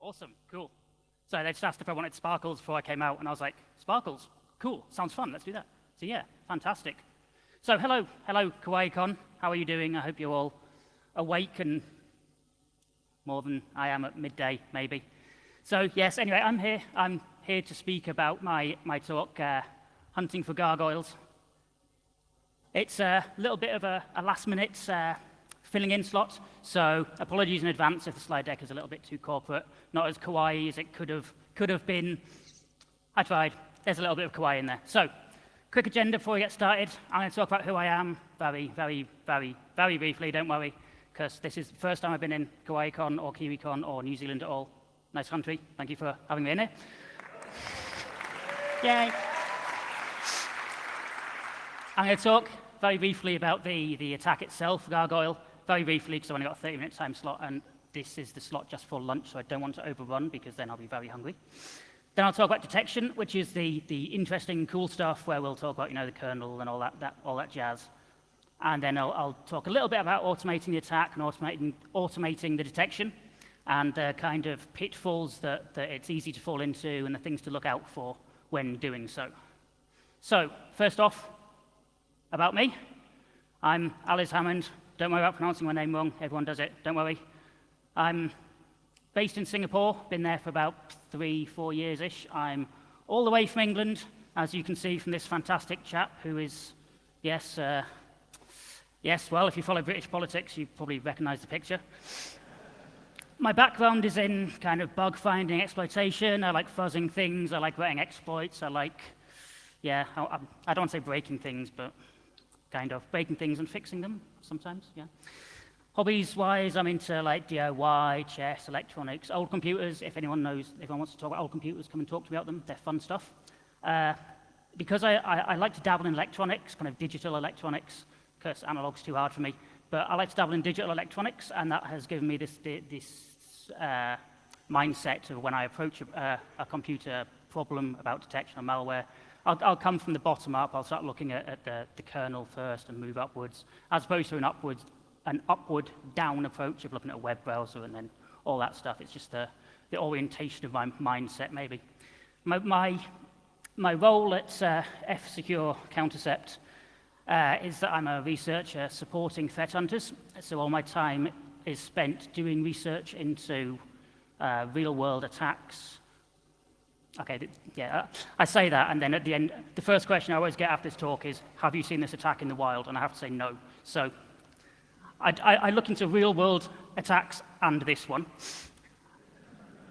Awesome, cool. So they just asked if I wanted sparkles before I came out, and I was like, sparkles? Cool, sounds fun, let's do that. So yeah, fantastic. So hello, Kawaiicon. How are you doing? I hope you're all awake and more than I am at midday, maybe. So yes, anyway, I'm here to speak about my talk, Hunting for Gargoyles. It's a little bit of a last-minute filling in slot, so apologies in advance if the slide deck is a little bit too corporate, not as kawaii as it could have been. I tried. There's a little bit of kawaii in there. So, quick agenda before we get started. I'm going to talk about who I am very, very, very, very briefly, don't worry, because this is the first time I've been in Kawaiicon or KiwiCon or New Zealand at all. Nice country. Thank you for having me in here. Yay. I'm going to talk very briefly about the attack itself, Gargoyle, very briefly because I've only got a 30-minute time slot, and this is the slot just for lunch, so I don't want to overrun because then I'll be very hungry. Then I'll talk about detection, which is the interesting, cool stuff where we'll talk about, the kernel and all that jazz. And then I'll talk a little bit about automating the attack and automating the detection and the kind of pitfalls that it's easy to fall into and the things to look out for when doing so. So, first off, about me. I'm Aliz Hammond. Don't worry about pronouncing my name wrong. Everyone does it. Don't worry. I'm based in Singapore. Been there for about 3-4 years-ish. I'm all the way from England, as you can see from this fantastic chap who is, yes, well, if you follow British politics, you probably recognize the picture. My background is in kind of bug finding, exploitation. I like fuzzing things. I like writing exploits. I like, I don't want to say breaking things, but kind of breaking things and fixing them sometimes, yeah. Hobbies-wise, I'm into like DIY, chess, electronics, old computers. If anyone wants to talk about old computers, come and talk to me about them. They're fun stuff. Because I like to dabble in electronics, kind of digital electronics, because analog's too hard for me. But I like to dabble in digital electronics, and that has given me this mindset of when I approach a computer problem about detection of malware, I'll come from the bottom up. I'll start looking at the kernel first and move upwards, as opposed to an upward-down approach of looking at a web browser and then all that stuff. It's just the orientation of my mindset, maybe. My role at F-Secure Countercept is that I'm a researcher supporting threat hunters. So all my time is spent doing research into real-world attacks. Okay, yeah, I say that, and then at the end, the first question I always get after this talk is, have you seen this attack in the wild? And I have to say no. So I look into real-world attacks and this one.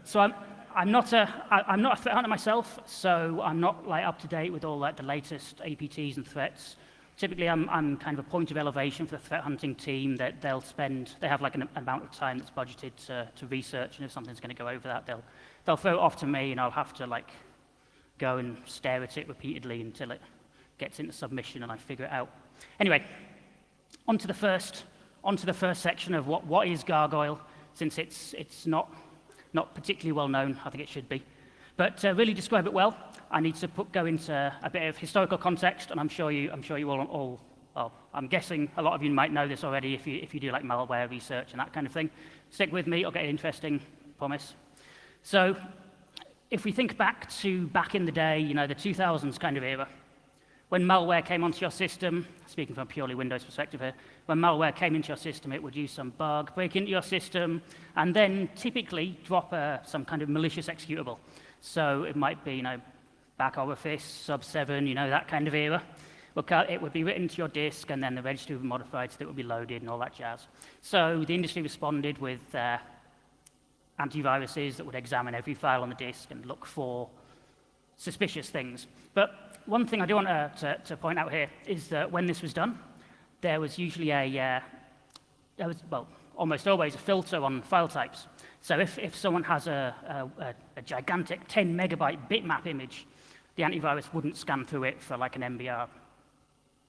So I'm not a threat hunter myself, so I'm not like up to date with all like the latest APTs and threats. Typically, I'm kind of a point of elevation for the threat hunting team that they have like an amount of time that's budgeted to research, and if something's going to go over that, they'll throw it off to me, and I'll have to like go and stare at it repeatedly until it gets into submission and I figure it out. Anyway, onto the first section of what is Gargoyle, since it's not particularly well known. I think it should be. But to really describe it well, I need to go into a bit of historical context, and I'm sure you all well, I'm guessing a lot of you might know this already if you do like malware research and that kind of thing. Stick with me, it'll get interesting, promise. So, if we think back in the day, the 2000s kind of era, when malware came onto your system, speaking from a purely Windows perspective here, when malware came into your system, it would use some bug, break into your system, and then typically drop some kind of malicious executable. So it might be, back office, sub 7, that kind of era. It would be written to your disk, and then the registry would be modified so that it would be loaded and all that jazz. So the industry responded with antiviruses that would examine every file on the disk and look for suspicious things. But one thing I do want to point out here is that when this was done, there was usually almost always a filter on file types. So if someone has a gigantic 10 megabyte bitmap image, the antivirus wouldn't scan through it for like an MBR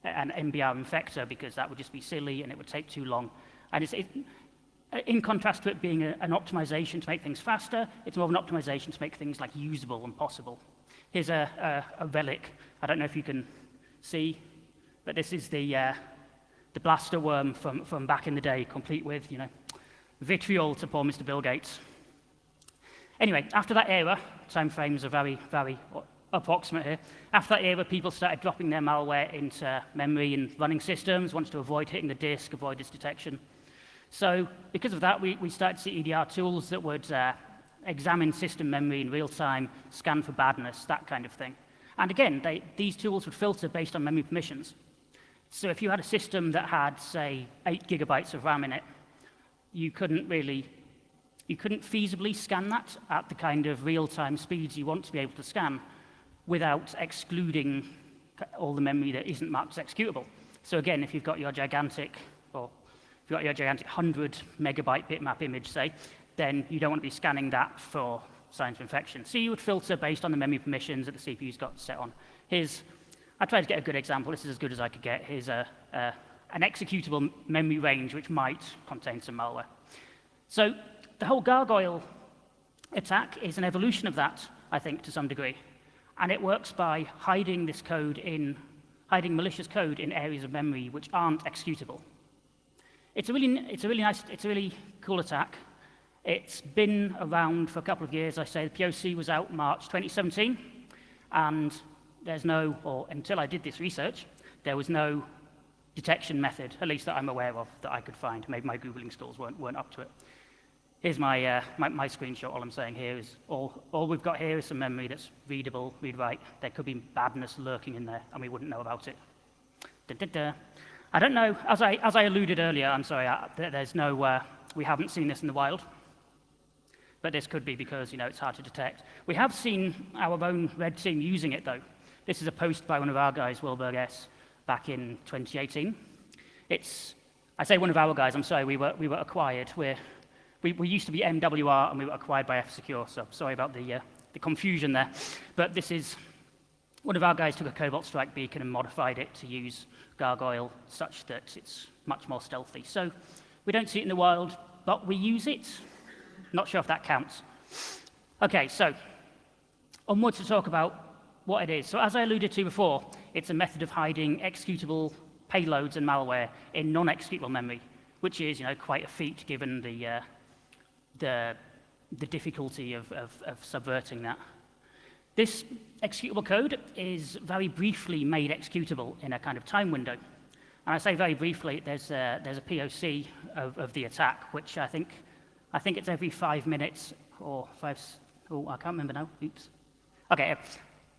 infector, because that would just be silly and it would take too long. And in contrast to it being an optimization to make things faster, it's more of an optimization to make things like usable and possible. Here's a relic. I don't know if you can see, but this is the blaster worm from back in the day, complete with vitriol to poor Mr. Bill Gates. Anyway, after that era, time frames are very, very approximate here. After that era, people started dropping their malware into memory and running systems, wanted to avoid hitting the disk, avoid its detection. So because of that, we started to see EDR tools that would examine system memory in real time, scan for badness, that kind of thing. And again, these tools would filter based on memory permissions. So if you had a system that had, say, 8 gigabytes of RAM in it, you couldn't feasibly scan that at the kind of real-time speeds you want to be able to scan without excluding all the memory that isn't marked as executable. So again, if you've got your gigantic 100 megabyte bitmap image, say, then you don't want to be scanning that for signs of infection. So you would filter based on the memory permissions that the CPU's got set on. I tried to get a good example. This is as good as I could get. Here's an executable memory range which might contain some malware. So the whole Gargoyle attack is an evolution of that, I think, to some degree. And it works by hiding malicious code in areas of memory which aren't executable. It's a really cool attack. It's been around for a couple of years. I say the POC was out March 2017, and until I did this research, there was no detection method, at least that I'm aware of, that I could find. Maybe my Googling skills weren't up to it. Here's my screenshot. All I'm saying here is all we've got here is some memory that's readable, read-write. There could be badness lurking in there, and we wouldn't know about it. I don't know. As I alluded earlier, I'm sorry. We haven't seen this in the wild, but this could be because it's hard to detect. We have seen our own red team using it, though. This is a post by one of our guys, Wilberg S, back in 2018. I say one of our guys. I'm sorry. We were acquired. We used to be MWR, and we were acquired by F-Secure, so sorry about the confusion there. But this is one of our guys took a Cobalt Strike beacon and modified it to use Gargoyle such that it's much more stealthy. So we don't see it in the wild, but we use it. Not sure if that counts. OK, so onwards to talk about what it is. So as I alluded to before, it's a method of hiding executable payloads and malware in non-executable memory, which is quite a feat given the difficulty of subverting that. This executable code is very briefly made executable in a kind of time window. And I say very briefly, there's a POC of the attack, which I think it's every 5 minutes or I can't remember now. Oops. OK,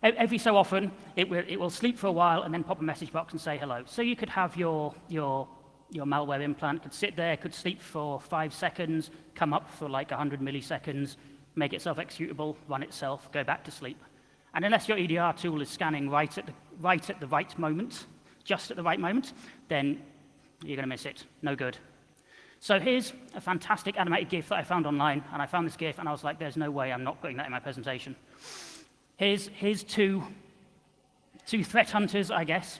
every so often, it will sleep for a while and then pop a message box and say hello. So you could have your malware implant could sit there, could sleep for 5 seconds, come up for like 100 milliseconds, make itself executable, run itself, go back to sleep. And unless your EDR tool is scanning right at the right moment, just at the right moment, then you're going to miss it. No good. So here's a fantastic animated GIF that I found online, and I found this GIF, and I was like, there's no way I'm not putting that in my presentation. Here's two threat hunters, I guess,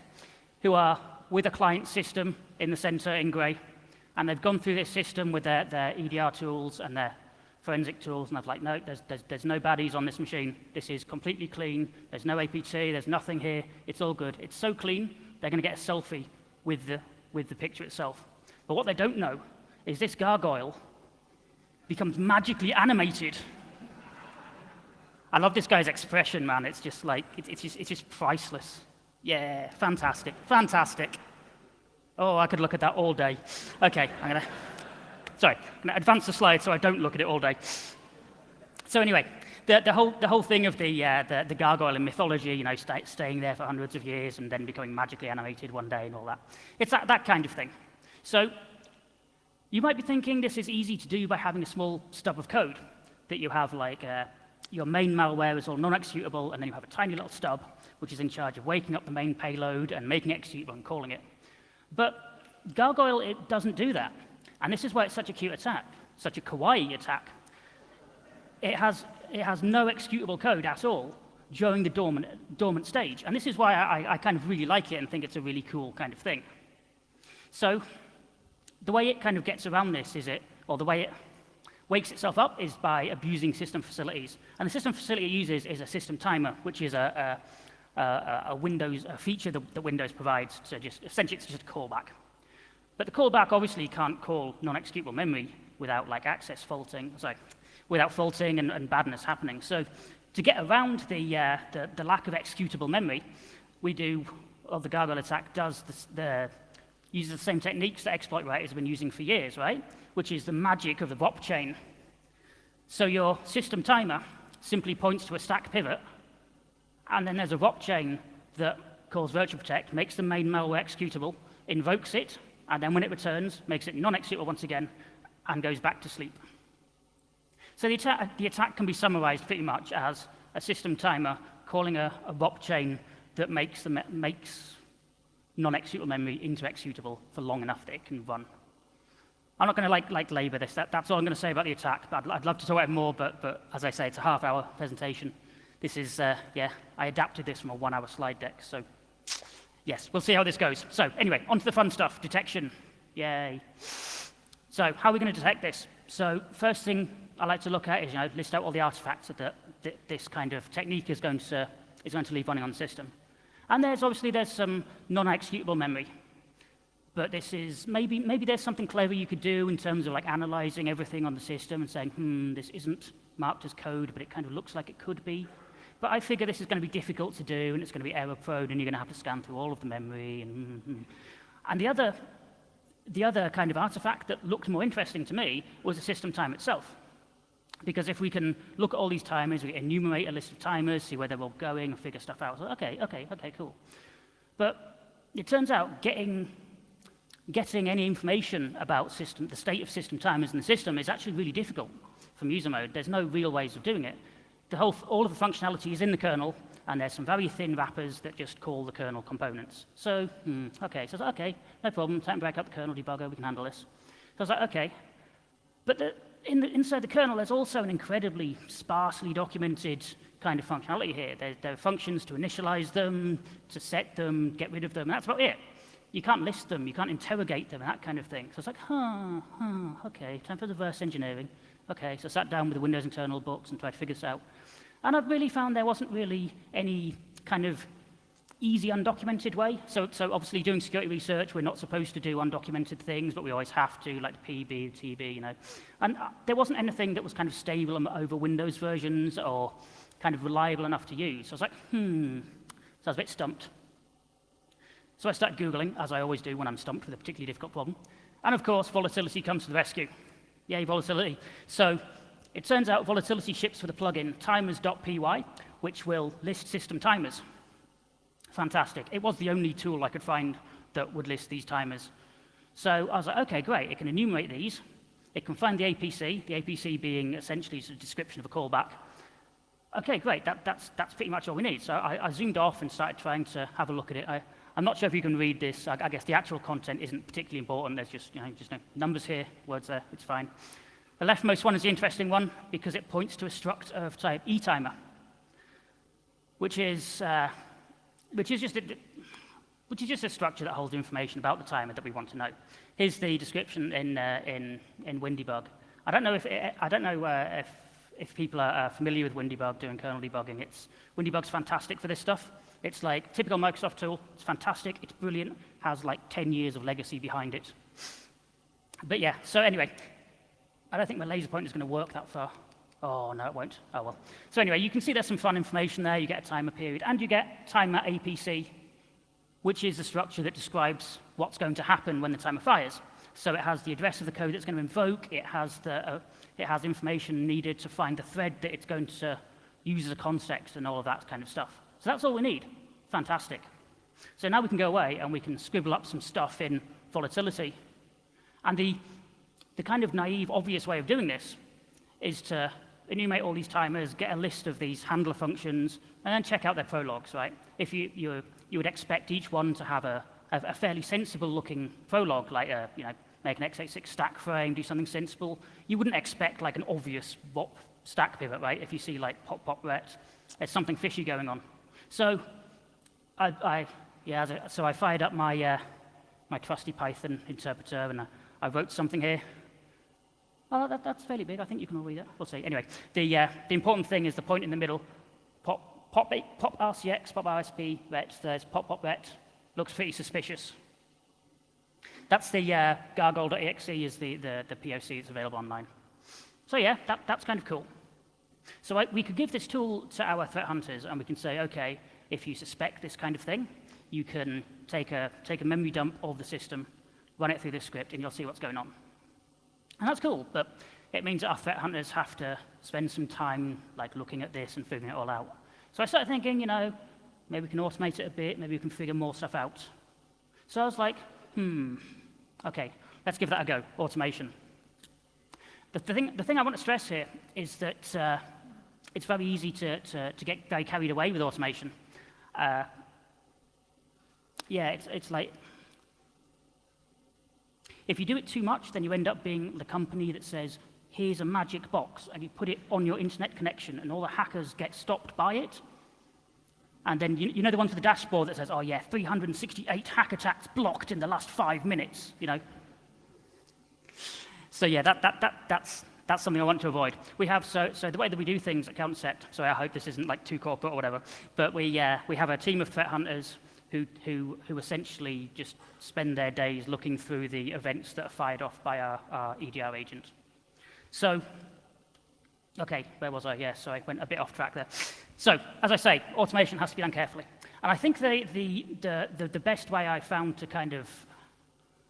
who are with a client system in the center in gray, and they've gone through this system with their EDR tools and their forensic tools, and I've like, no, there's no baddies on this machine. This is completely clean. There's no APT. There's nothing here. It's all good. It's so clean, they're going to get a selfie with the picture itself. But what they don't know is this gargoyle becomes magically animated. I love this guy's expression, man. It's just like, it's just priceless. Yeah, fantastic, fantastic. Oh, I could look at that all day. OK, I'm going to advance the slide so I don't look at it all day. So anyway, the whole thing of the gargoyle in mythology, staying there for hundreds of years and then becoming magically animated one day and all that. It's that kind of thing. So you might be thinking this is easy to do by having a small stub of code that you have like your main malware is all non-executable, and then you have a tiny little stub which is in charge of waking up the main payload and making it executable and calling it. But Gargoyle, it doesn't do that. And this is why it's such a cute attack, such a kawaii attack. It has no executable code at all during the dormant stage. And this is why I kind of really like it and think it's a really cool kind of thing. So the way it kind of gets around this the way it wakes itself up is by abusing system facilities. And the system facility it uses is a system timer, which is a feature that Windows provides to essentially it's just a callback. But the callback obviously can't call non-executable memory without like access faulting. So without faulting and badness happening. So to get around the lack of executable memory, the Gargoyle attack uses the same techniques that exploit writers have been using for years, right? Which is the magic of the VOP chain. So your system timer simply points to a stack pivot, and then there's a VOP chain that calls virtual protect, makes the main malware executable, invokes it, and then when it returns, makes it non-executable once again, and goes back to sleep. So the attack can be summarized pretty much as a system timer calling a VOP chain that makes non-executable memory into executable for long enough that it can run. I'm not going to labor this. That's all I'm going to say about the attack. But I'd love to talk about it more, but as I say, it's a half-hour presentation. This is, I adapted this from a 1-hour slide deck. So yes, we'll see how this goes. So anyway, on to the fun stuff, detection. Yay. So how are we going to detect this? So first thing I like to look at is list out all the artifacts that this kind of technique is going to leave running on the system. And there's some non-executable memory. But this is, maybe there's something clever you could do in terms of analyzing everything on the system and saying, this isn't marked as code, but it kind of looks like it could be. But I figure this is going to be difficult to do, and it's going to be error-prone, and you're going to have to scan through all of the memory. And the other kind of artifact that looked more interesting to me was the system time itself. Because if we can look at all these timers, we enumerate a list of timers, see where they're all going, and figure stuff out. So, okay, cool. But it turns out getting any information about the state of system timers in the system is actually really difficult from user mode. There's no real ways of doing it. All of the functionality is in the kernel, and there's some very thin wrappers that just call the kernel components. So, okay, no problem, time to break up the kernel debugger, we can handle this. So I was like, okay. But inside the kernel, there's also an incredibly sparsely documented kind of functionality here. There are functions to initialize them, to set them, get rid of them, and that's about it. You can't list them, you can't interrogate them, and that kind of thing. So it's like, okay, time for reverse engineering. Okay, so I sat down with the Windows internal books and tried to figure this out. And I've really found there wasn't really any kind of easy undocumented way. So obviously doing security research, we're not supposed to do undocumented things, but we always have to, like the PB, TB, And there wasn't anything that was kind of stable over Windows versions or kind of reliable enough to use. So I was like, So I was a bit stumped. So I started Googling, as I always do when I'm stumped with a particularly difficult problem. And of course, volatility comes to the rescue. Yay, volatility. So it turns out volatility ships with a plugin, timers.py, which will list system timers. Fantastic. It was the only tool I could find that would list these timers. So I was like, okay, great. It can enumerate these. It can find the APC being essentially a description of a callback. Okay, great. That's pretty much all we need. So I zoomed off and started trying to have a look at it. I'm not sure if you can read this. I guess the actual content isn't particularly important. There's just numbers here, words there. It's fine. The leftmost one is the interesting one because it points to a struct of type etimer, which is just a structure that holds information about the timer that we want to know. Here's the description in WinDebug. I don't know if people are familiar with WinDebug doing kernel debugging. WinDebug's fantastic for this stuff. It's like typical Microsoft tool. It's fantastic. It's brilliant. Has like 10 years of legacy behind it. But yeah. So anyway, I don't think my laser pointer is going to work that far. Oh no, it won't. Oh well. So anyway, you can see there's some fun information there. You get a timer period, and you get timer APC, which is the structure that describes what's going to happen when the timer fires. So it has the address of the code that's going to invoke. It has information needed to find the thread that it's going to use as a context and all of that kind of stuff. So that's all we need. Fantastic. So now we can go away and we can scribble up some stuff in volatility. And the kind of naive, obvious way of doing this is to enumerate all these timers, get a list of these handler functions, and then check out their prologues, right? If you would expect each one to have a fairly sensible-looking prologue, like make an x86 stack frame, do something sensible. You wouldn't expect like an obvious WOP stack pivot, right? If you see like pop ret, there's something fishy going on. So I fired up my trusty Python interpreter and I wrote something here. Oh, that's fairly big. I think you can all read it. We'll see. Anyway, the important thing is the point in the middle. Pop RCX, pop RSP ret. There's pop ret. Looks pretty suspicious. That's the gargoyle.exe is the POC that's available online. So yeah, that's kind of cool. So we could give this tool to our threat hunters, and we can say, okay, if you suspect this kind of thing, you can take a memory dump of the system, run it through this script, and you'll see what's going on. And that's cool, but it means that our threat hunters have to spend some time like looking at this and figuring it all out. So I started thinking, maybe we can automate it a bit, maybe we can figure more stuff out. So I was like, okay, let's give that a go, automation. The thing I want to stress here is that it's very easy to get very carried away with automation. It's like, if you do it too much, then you end up being the company that says, here's a magic box, and you put it on your internet connection, and all the hackers get stopped by it. And then, you know the one for the dashboard that says, oh yeah, 368 hack attacks blocked in the last 5 minutes, So yeah, that's something I want to avoid. We have, so the way that we do things at Countercept, so I hope this isn't like too corporate or whatever, but we have a team of threat hunters who essentially just spend their days looking through the events that are fired off by our EDR agent. So, okay, where was I? Yeah, so I went a bit off track there. So, as I say, automation has to be done carefully. And I think the best way I found to kind of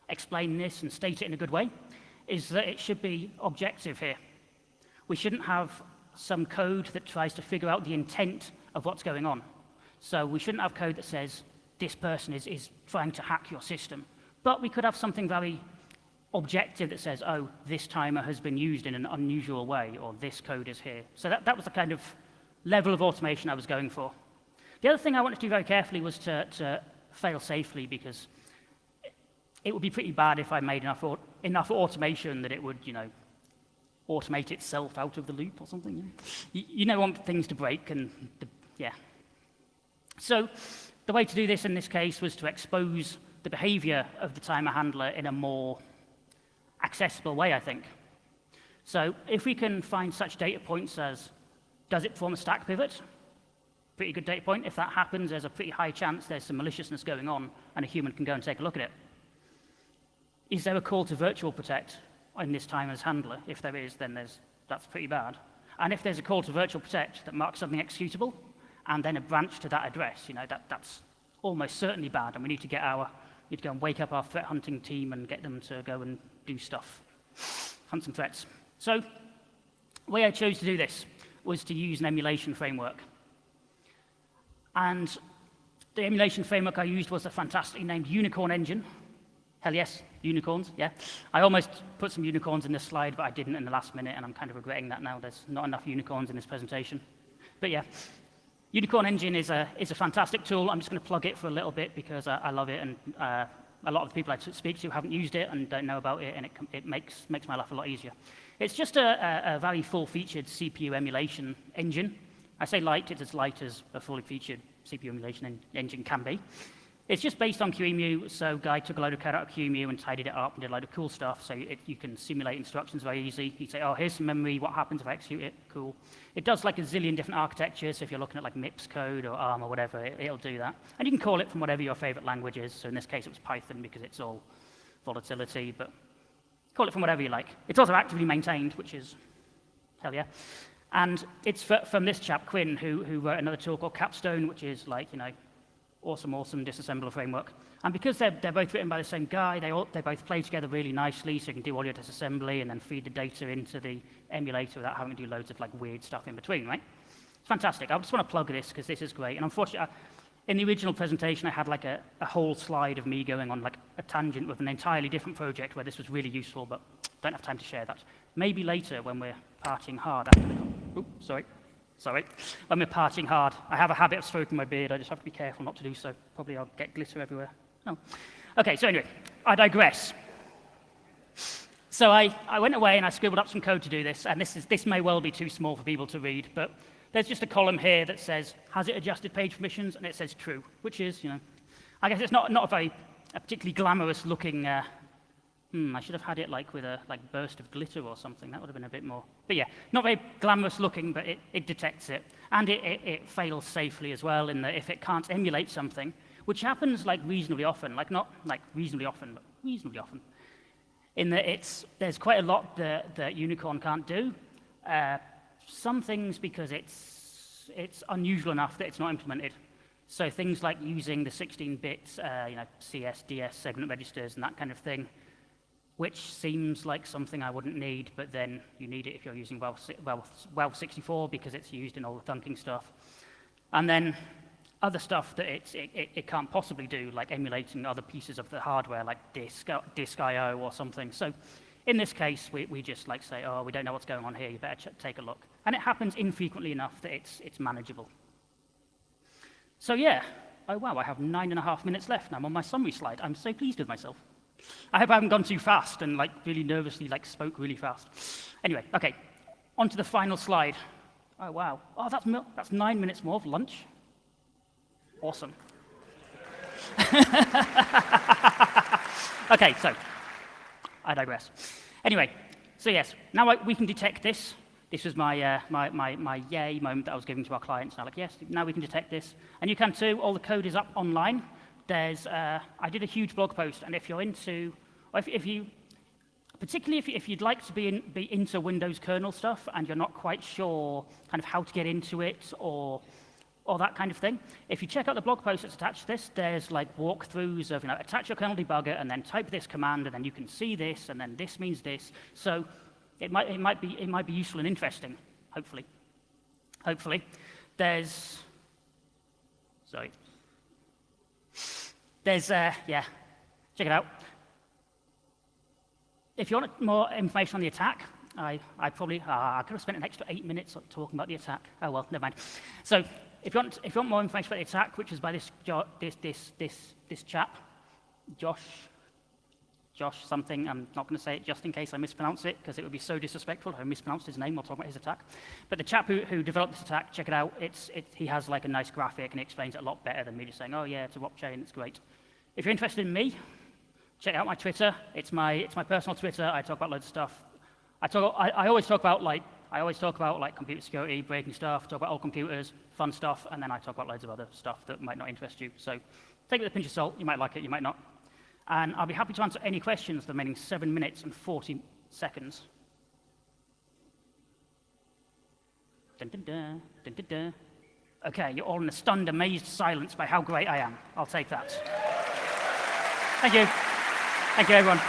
explain this and state it in a good way is that it should be objective here. We shouldn't have some code that tries to figure out the intent of what's going on. So we shouldn't have code that says, this person is trying to hack your system. But we could have something very objective that says, oh, this timer has been used in an unusual way, or this code is here. So that was the kind of level of automation I was going for. The other thing I wanted to do very carefully was to fail safely, because it would be pretty bad if I made enough automation that it would, automate itself out of the loop or something. You don't want things to break, and yeah. So the way to do this in this case was to expose the behavior of the timer handler in a more accessible way, I think. So if we can find such data points as, does it perform a stack pivot? Pretty good data point. If that happens, there's a pretty high chance there's some maliciousness going on, and a human can go and take a look at it. Is there a call to virtual protect in this timer's handler? If there is, then that's pretty bad. And if there's a call to virtual protect that marks something executable, and then a branch to that address, that's almost certainly bad, and we need to go and wake up our threat hunting team and get them to go and do stuff, hunt some threats. So the way I chose to do this was to use an emulation framework. And the emulation framework I used was a fantastically named Unicorn engine. Hell yes, unicorns, yeah. I almost put some unicorns in this slide, but I didn't in the last minute, and I'm kind of regretting that now. There's not enough unicorns in this presentation. But yeah, Unicorn engine is a fantastic tool. I'm just going to plug it for a little bit because I love it, and a lot of the people I speak to haven't used it and don't know about it, and it makes my life a lot easier. It's just a very full-featured CPU emulation engine. I say light, it's as light as a fully featured CPU emulation engine can be. It's just based on QEMU, so Guy took a load of code out of QEMU and tidied it up and did a load of cool stuff, so you can simulate instructions very easy. You say, oh, here's some memory, what happens if I execute it? Cool. It does like a zillion different architectures, so if you're looking at like MIPS code or ARM or whatever, it'll do that. And you can call it from whatever your favorite language is, so in this case it was Python because it's all volatility, but call it from whatever you like. It's also actively maintained, which is, hell yeah. And it's from this chap, Quinn, who wrote another tool called Capstone, which is like, awesome disassembler framework. And because they're both written by the same guy, they both play together really nicely, so you can do audio disassembly and then feed the data into the emulator without having to do loads of like weird stuff in between, right? It's fantastic. I just want to plug this because this is great. And unfortunately, in the original presentation, I had like a whole slide of me going on like a tangent with an entirely different project where this was really useful, but don't have time to share that. Maybe later when we're partying hard after the... Oops, sorry. When we're partying hard. I have a habit of stroking my beard. I just have to be careful not to do so. Probably I'll get glitter everywhere. Oh. Okay, so anyway, I digress. So I went away and I scribbled up some code to do this, and this may well be too small for people to read, but there's just a column here that says, has it adjusted page permissions? And it says true, which is, I guess it's not a particularly glamorous looking, I should have had it like with a burst of glitter or something. That would have been a bit more. But yeah, not very glamorous looking, but it detects it. And it fails safely as well in that if it can't emulate something, which happens like reasonably often, like not like reasonably often, but reasonably often, in that there's quite a lot that Unicorn can't do. Some things because it's unusual enough that it's not implemented. So things like using the 16-bit CS, DS segment registers and that kind of thing, which seems like something I wouldn't need, but then you need it if you're using WEL 64 because it's used in all the thunking stuff. And then other stuff that it can't possibly do, like emulating other pieces of the hardware, like disk I/O or something. So in this case, we just like say, oh, we don't know what's going on here, you better take a look. And it happens infrequently enough that it's manageable. So yeah, oh wow, I have 9.5 minutes left, and I'm on my summary slide. I'm so pleased with myself. I hope I haven't gone too fast and like really nervously like spoke really fast. Anyway, okay, on to the final slide. Oh wow, oh that's 9 minutes more of lunch. Awesome. Okay, so I digress. Anyway, so yes, now we can detect this. This was my my yay moment that I was giving to our clients. Now, like, yes, now we can detect this, and you can too. All the code is up online. There's I did a huge blog post, and if you're into, or if you, particularly if you'd like to be into Windows kernel stuff and you're not quite sure kind of how to get into it or that kind of thing, if you check out the blog post that's attached to this, there's like walkthroughs of attach your kernel debugger and then type this command, and then you can see this, and then this means this. So it might be useful and interesting, hopefully. Hopefully. There's yeah, check it out. If you want more information on the attack, I could have spent an extra 8 minutes talking about the attack. Oh well, never mind. So if you want more information about the attack, which is by this chap, Josh something, I'm not going to say it just in case I mispronounce it, because it would be so disrespectful if I mispronounced his name while talking about his attack. But the chap who developed this attack, check it out. He has like a nice graphic and he explains it a lot better than me just saying, oh yeah, it's a ROP chain, it's great. If you're interested in me, check out my Twitter. It's my personal Twitter. I talk about loads of stuff. I always talk about like computer security, breaking stuff, talk about old computers, fun stuff, and then I talk about loads of other stuff that might not interest you. So take it with a pinch of salt. You might like it, you might not. And I'll be happy to answer any questions the remaining 7 minutes and 40 seconds. Dun, dun, dun, dun, dun, dun. Okay, you're all in a stunned, amazed silence by how great I am. I'll take that. Thank you. Thank you, everyone.